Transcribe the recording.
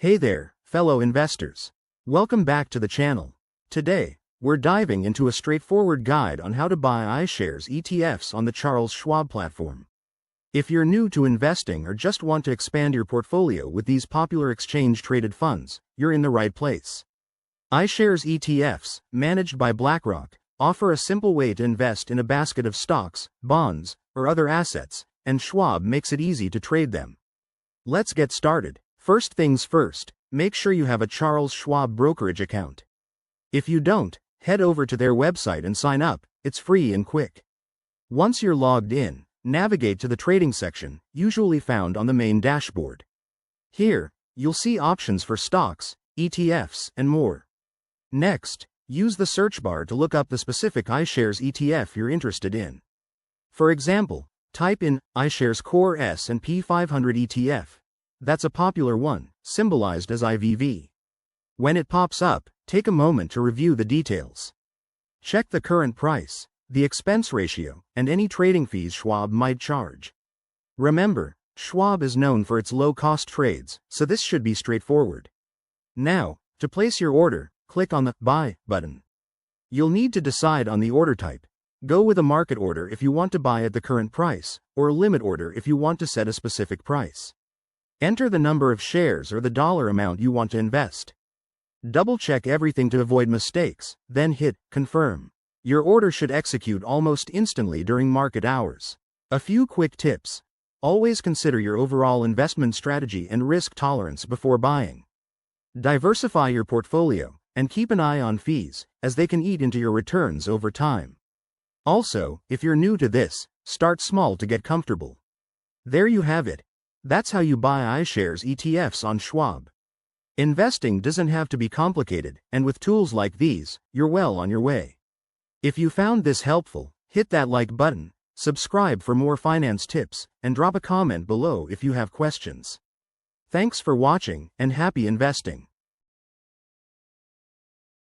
Hey there, fellow investors. Welcome back to the channel. Today, we're diving into a straightforward guide on how to buy iShares ETFs on the Charles Schwab platform. If you're new to investing or just want to expand your portfolio with these popular exchange-traded funds, you're in the right place. iShares ETFs, managed by BlackRock, offer a simple way to invest in a basket of stocks, bonds, or other assets, and Schwab makes it easy to trade them. Let's get started. First things first, make sure you have a Charles Schwab brokerage account. If you don't, head over to their website and sign up. It's free and quick. Once you're logged in, navigate to the trading section, usually found on the main dashboard. Here, you'll see options for stocks, ETFs, and more. Next, use the search bar to look up the specific iShares ETF you're interested in. For example, type in iShares Core S&P 500 ETF. That's a popular one, symbolized as IVV. When it pops up, take a moment to review the details. Check the current price, the expense ratio, and any trading fees Schwab might charge. Remember, Schwab is known for its low-cost trades, so this should be straightforward. Now, to place your order, click on the Buy button. You'll need to decide on the order type. Go with a market order if you want to buy at the current price, or a limit order if you want to set a specific price. Enter the number of shares or the dollar amount you want to invest. Double-check everything to avoid mistakes, then hit Confirm. Your order should execute almost instantly during market hours. A few quick tips. Always consider your overall investment strategy and risk tolerance before buying. Diversify your portfolio, and keep an eye on fees, as they can eat into your returns over time. Also, if you're new to this, start small to get comfortable. There you have it. That's how you buy iShares ETFs on Schwab. Investing doesn't have to be complicated, and with tools like these, you're well on your way. If you found this helpful, hit that like button, subscribe for more finance tips, and drop a comment below if you have questions. Thanks for watching, and happy investing.